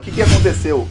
O que aconteceu?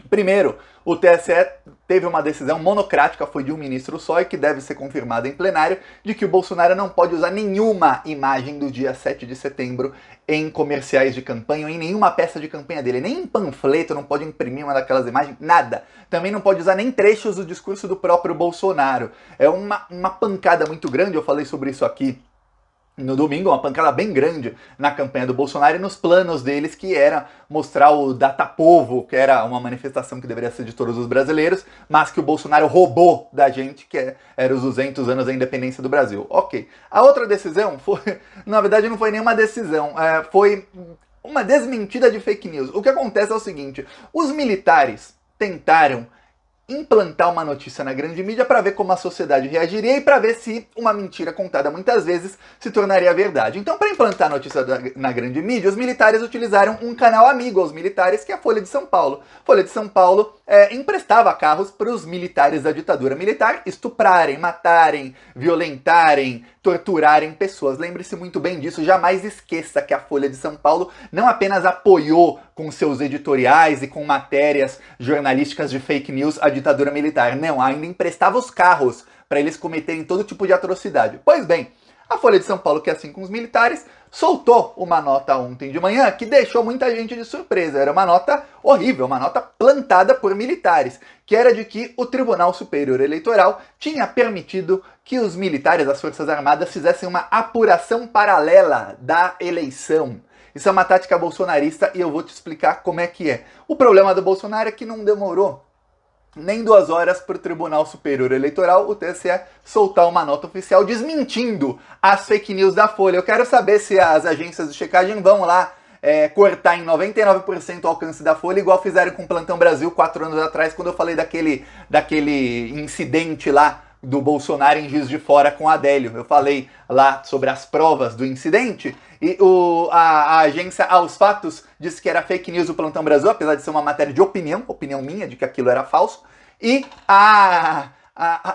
Primeiro, o TSE teve uma decisão monocrática, foi de um ministro só e que deve ser confirmada em plenário, de que o Bolsonaro não pode usar nenhuma imagem do dia 7 de setembro em comerciais de campanha ou em nenhuma peça de campanha dele. Nem em panfleto, não pode imprimir uma daquelas imagens, nada. Também não pode usar nem trechos do discurso do próprio Bolsonaro. É uma pancada muito grande, eu falei sobre isso aqui no domingo, uma pancada bem grande na campanha do Bolsonaro e nos planos deles, que era mostrar o Datapovo, que era uma manifestação que deveria ser de todos os brasileiros, mas que o Bolsonaro roubou da gente, que era os 200 anos da independência do Brasil. Ok. A outra decisão foi, na verdade não foi nenhuma decisão, foi uma desmentida de fake news. O que acontece é o seguinte, os militares tentaram implantar uma notícia na grande mídia para ver como a sociedade reagiria e para ver se uma mentira contada muitas vezes se tornaria verdade. Então, para implantar a notícia na grande mídia, os militares utilizaram um canal amigo aos militares, que é a Folha de São Paulo. A Folha de São Paulo emprestava carros para os militares da ditadura militar estuprarem, matarem, violentarem, torturarem pessoas. Lembre-se muito bem disso, jamais esqueça que a Folha de São Paulo não apenas apoiou com seus editoriais e com matérias jornalísticas de fake news a ditadura militar, não, ainda emprestava os carros para eles cometerem todo tipo de atrocidade. Pois bem, a Folha de São Paulo, que assim com os militares, soltou uma nota ontem de manhã que deixou muita gente de surpresa. Era uma nota horrível, uma nota plantada por militares, que era de que o Tribunal Superior Eleitoral tinha permitido que os militares das Forças Armadas fizessem uma apuração paralela da eleição. Isso é uma tática bolsonarista e eu vou te explicar como é que é. O problema do Bolsonaro é que não demorou nem 2 horas para o Tribunal Superior Eleitoral, o TSE, soltar uma nota oficial desmentindo as fake news da Folha. Eu quero saber se as agências de checagem vão lá cortar em 99% o alcance da Folha, igual fizeram com o Plantão Brasil 4 anos atrás, quando eu falei daquele incidente lá do Bolsonaro em Juiz de Fora com Adélio. Eu falei lá sobre as provas do incidente e a agência Aos Fatos disse que era fake news do Plantão Brasil, apesar de ser uma matéria de opinião minha, de que aquilo era falso. E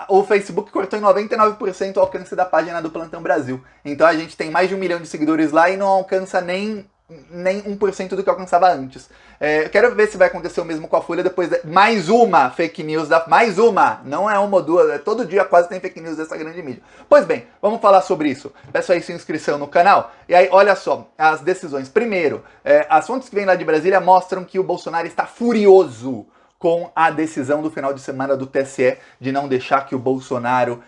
o Facebook cortou em 99% o alcance da página do Plantão Brasil. Então a gente tem mais de 1 milhão de seguidores lá e não alcança nem 1% do que alcançava antes. Eu quero ver se vai acontecer o mesmo com a Folha depois de mais uma fake news, mais uma, não é uma ou duas, todo dia quase tem fake news dessa grande mídia. Pois bem, vamos falar sobre isso. Peço aí sua inscrição no canal. E aí, olha só, as decisões. Primeiro, as fontes que vêm lá de Brasília mostram que o Bolsonaro está furioso com a decisão do final de semana do TSE de não deixar que o Bolsonaro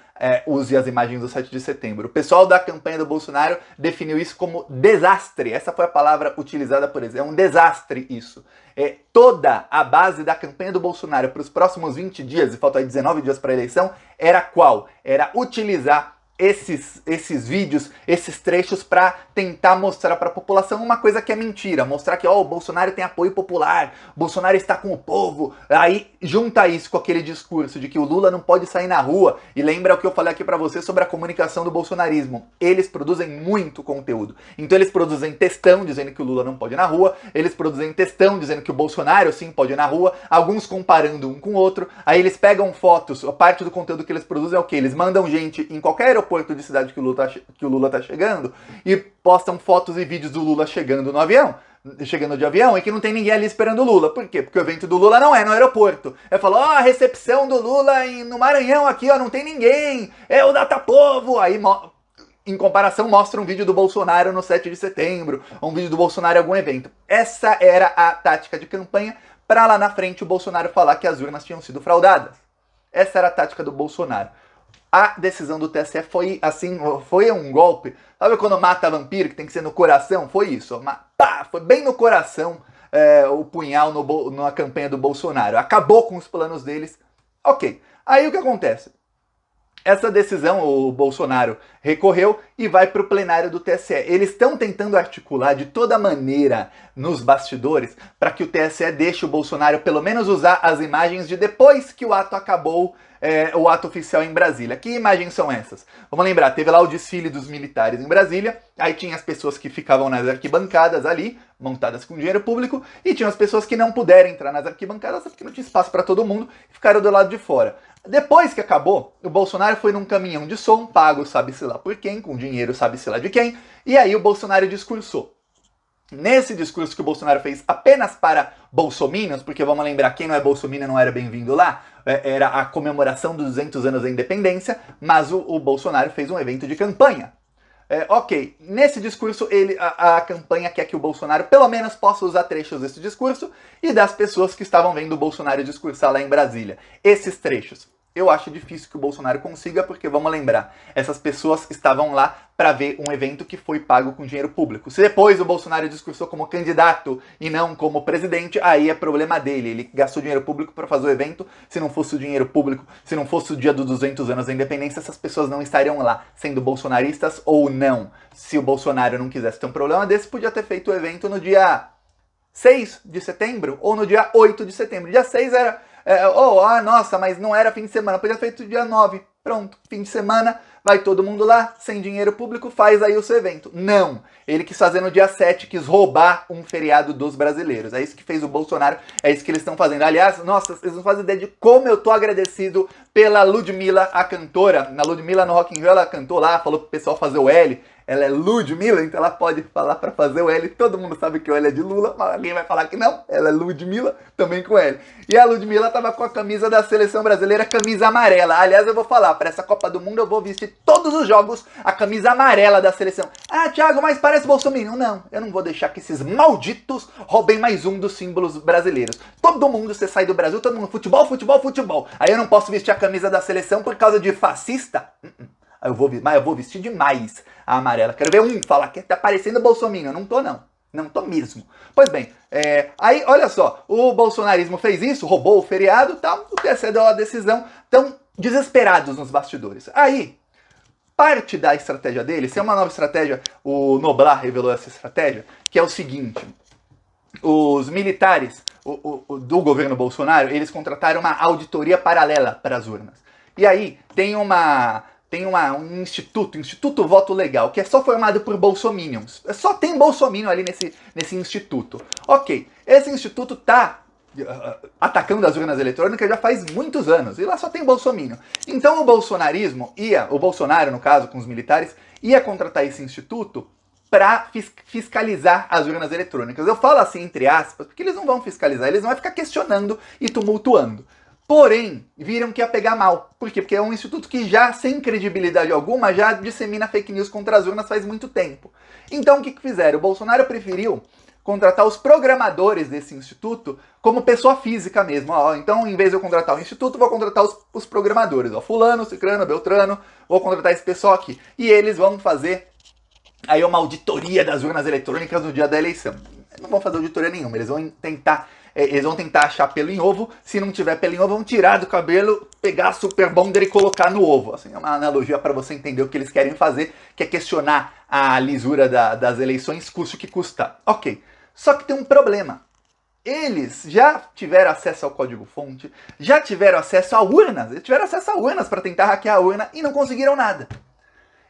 use as imagens do 7 de setembro. O pessoal da campanha do Bolsonaro definiu isso como desastre. Essa foi a palavra utilizada por eles. É um desastre isso. Toda a base da campanha do Bolsonaro para os próximos 20 dias, e faltam aí 19 dias para a eleição, era qual? Era utilizar esses vídeos, esses trechos para tentar mostrar para a população uma coisa que é mentira, mostrar que o Bolsonaro tem apoio popular, Bolsonaro está com o povo, aí junta isso com aquele discurso de que o Lula não pode sair na rua, e lembra o que eu falei aqui para você sobre a comunicação do bolsonarismo, eles produzem muito conteúdo, então eles produzem textão dizendo que o Lula não pode ir na rua, eles produzem textão dizendo que o Bolsonaro sim pode ir na rua, alguns comparando um com o outro, aí eles pegam fotos, a parte do conteúdo que eles produzem é o que? Eles mandam gente em qualquer aeroporto de cidade que o Lula tá chegando e postam fotos e vídeos do Lula chegando de avião e que não tem ninguém ali esperando o Lula. Por quê? Porque o evento do Lula não é no aeroporto. Eu falo, a recepção do Lula no Maranhão aqui, não tem ninguém, é o Datapovo. Aí, em comparação, mostra um vídeo do Bolsonaro no 7 de setembro, um vídeo do Bolsonaro em algum evento. Essa era a tática de campanha para lá na frente o Bolsonaro falar que as urnas tinham sido fraudadas. Essa era a tática do Bolsonaro. A decisão do TSE foi assim, foi um golpe. Sabe quando mata vampiro, que tem que ser no coração? Foi isso. Foi bem no coração o punhal na campanha do Bolsonaro. Acabou com os planos deles. Ok. Aí o que acontece? Essa decisão o Bolsonaro recorreu e vai para o plenário do TSE. Eles estão tentando articular de toda maneira nos bastidores para que o TSE deixe o Bolsonaro pelo menos usar as imagens de depois que o ato acabou, o ato oficial em Brasília. Que imagens são essas? Vamos lembrar, teve lá o desfile dos militares em Brasília, aí tinha as pessoas que ficavam nas arquibancadas ali, montadas com dinheiro público, e tinha as pessoas que não puderam entrar nas arquibancadas porque não tinha espaço para todo mundo e ficaram do lado de fora. Depois que acabou, o Bolsonaro foi num caminhão de som, pago sabe-se lá por quem, com dinheiro sabe-se lá de quem, e aí o Bolsonaro discursou. Nesse discurso que o Bolsonaro fez apenas para bolsominions, porque vamos lembrar, quem não é bolsominion não era bem-vindo lá, era a comemoração dos 200 anos da independência, mas o Bolsonaro fez um evento de campanha. Ok, nesse discurso a campanha quer que o Bolsonaro pelo menos possa usar trechos desse discurso e das pessoas que estavam vendo o Bolsonaro discursar lá em Brasília. Esses trechos. Eu acho difícil que o Bolsonaro consiga, porque vamos lembrar, essas pessoas estavam lá para ver um evento que foi pago com dinheiro público. Se depois o Bolsonaro discursou como candidato e não como presidente, aí é problema dele. Ele gastou dinheiro público para fazer o evento. Se não fosse o dinheiro público, se não fosse o dia dos 200 anos da independência, essas pessoas não estariam lá, sendo bolsonaristas ou não. Se o Bolsonaro não quisesse ter um problema desse, podia ter feito o evento no dia 6 de setembro ou no dia 8 de setembro. Dia 6 era... nossa, mas não era fim de semana, podia ter feito dia 9. Pronto, fim de semana, vai todo mundo lá, sem dinheiro público, faz aí o seu evento. Não, ele quis fazer no dia 7, quis roubar um feriado dos brasileiros. É isso que fez o Bolsonaro, é isso que eles estão fazendo. Aliás, nossa, vocês não fazem ideia de como eu tô agradecido pela Ludmilla, a cantora. Na Ludmilla no Rock in Rio, ela cantou lá, falou pro pessoal fazer o L. Ela é Ludmilla, então ela pode falar para fazer o L. Todo mundo sabe que o L é de Lula, mas alguém vai falar que não. Ela é Ludmilla, também com L. E a Ludmilla tava com a camisa da seleção brasileira, camisa amarela. Aliás, eu vou falar, para essa Copa do Mundo eu vou vestir todos os jogos a camisa amarela da seleção. Ah, Thiago, mas parece Bolsonaro. Não, eu não vou deixar que esses malditos roubem mais um dos símbolos brasileiros. Todo mundo, você sai do Brasil, todo mundo futebol, futebol, futebol. Aí eu não posso vestir a camisa da seleção por causa de fascista? Eu vou vestir demais a amarela. Quero ver um falar que tá parecendo Bolsonaro. Não tô, não. Não tô mesmo. Pois bem, aí, olha só. O bolsonarismo fez isso, roubou o feriado e tal. O TSE deu a decisão. Estão desesperados nos bastidores. Aí, parte da estratégia deles, se é uma nova estratégia, o Noblar revelou essa estratégia, que é o seguinte. Os militares do governo Bolsonaro, eles contrataram uma auditoria paralela para as urnas. E aí, tem um Instituto Voto Legal, que é só formado por bolsominions. Só tem bolsominion ali nesse instituto. Ok, esse instituto tá atacando as urnas eletrônicas já faz muitos anos, e lá só tem bolsominion. Então o Bolsonaro, no caso, com os militares, ia contratar esse instituto para fiscalizar as urnas eletrônicas. Eu falo assim, entre aspas, porque eles não vão fiscalizar, eles vão ficar questionando e tumultuando. Porém, viram que ia pegar mal. Por quê? Porque é um instituto que já, sem credibilidade alguma, já dissemina fake news contra as urnas faz muito tempo. Então, o que fizeram? O Bolsonaro preferiu contratar os programadores desse instituto como pessoa física mesmo. Então, em vez de eu contratar o instituto, vou contratar os programadores. Fulano, Cicrano, Beltrano, vou contratar esse pessoal aqui. E eles vão fazer aí uma auditoria das urnas eletrônicas no dia da eleição. Não vão fazer auditoria nenhuma, eles vão tentar achar pelo em ovo. Se não tiver pelo em ovo, vão tirar do cabelo, pegar a Super Bonder e colocar no ovo. Assim, é uma analogia para você entender o que eles querem fazer, que é questionar a lisura das eleições, custe o que custar. Ok, só que tem um problema. Eles já tiveram acesso ao código-fonte, já tiveram acesso a urnas, eles tiveram acesso a urnas para tentar hackear a urna e não conseguiram nada.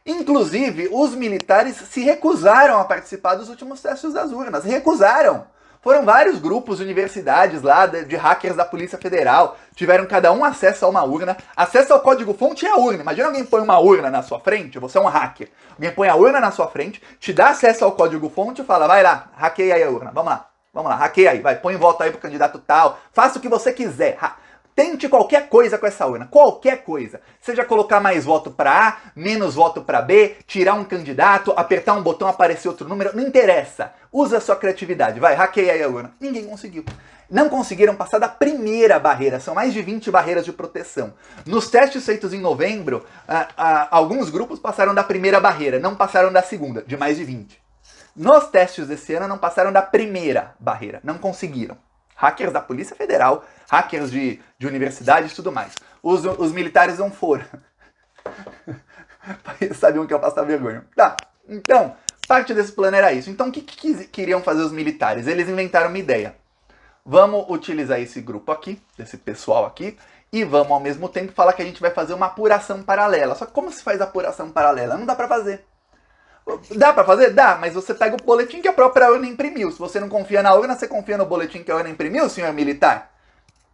Inclusive, os militares se recusaram a participar dos últimos testes das urnas. Recusaram. Foram vários grupos, universidades lá, de hackers da Polícia Federal. Tiveram cada um acesso a uma urna. Acesso ao código-fonte e a urna. Imagina alguém põe uma urna na sua frente, você é um hacker. Alguém põe a urna na sua frente, te dá acesso ao código-fonte e fala, vai lá, hackeia aí a urna. Vamos lá, hackeia aí, vai, põe voto aí pro candidato tal. Faça o que você quiser. Tente qualquer coisa com essa urna, qualquer coisa. Seja colocar mais voto para A, menos voto para B, tirar um candidato, apertar um botão, aparecer outro número, não interessa. Usa a sua criatividade, vai, hackeia aí a urna. Ninguém conseguiu. Não conseguiram passar da primeira barreira, são mais de 20 barreiras de proteção. Nos testes feitos em novembro, alguns grupos passaram da primeira barreira, não passaram da segunda, de mais de 20. Nos testes desse ano não passaram da primeira barreira, não conseguiram. Hackers da Polícia Federal, hackers de universidades e tudo mais. Os militares não foram. Eles sabiam que eu passava vergonha. Tá, então, parte desse plano era isso. Então, o que queriam fazer os militares? Eles inventaram uma ideia. Vamos utilizar esse grupo aqui, esse pessoal aqui, e vamos ao mesmo tempo falar que a gente vai fazer uma apuração paralela. Só que como se faz apuração paralela? Não dá pra fazer. Dá pra fazer? Dá, mas você pega o boletim que a própria urna imprimiu. Se você não confia na urna, você confia no boletim que a urna imprimiu, senhor militar?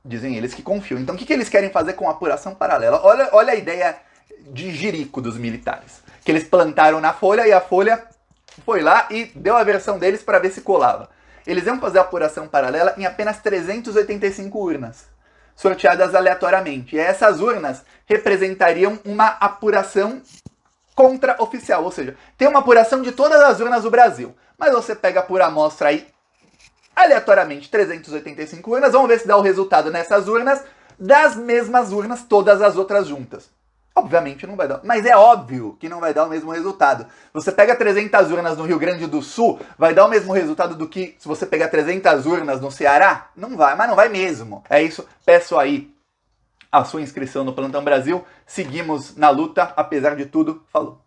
Dizem eles que confiam. Então o que eles querem fazer com a apuração paralela? Olha a ideia de jirico dos militares. Que eles plantaram na Folha e a Folha foi lá e deu a versão deles para ver se colava. Eles iam fazer a apuração paralela em apenas 385 urnas, sorteadas aleatoriamente. E essas urnas representariam uma apuração contra-oficial, ou seja, tem uma apuração de todas as urnas do Brasil, mas você pega por amostra aí, aleatoriamente, 385 urnas, vamos ver se dá o resultado nessas urnas, das mesmas urnas, todas as outras juntas. Obviamente não vai dar, mas é óbvio que não vai dar o mesmo resultado. Você pega 300 urnas no Rio Grande do Sul, vai dar o mesmo resultado do que se você pegar 300 urnas no Ceará? Não vai, mas não vai mesmo. É isso, peço aí a sua inscrição no Plantão Brasil. Seguimos na luta, apesar de tudo. Falou!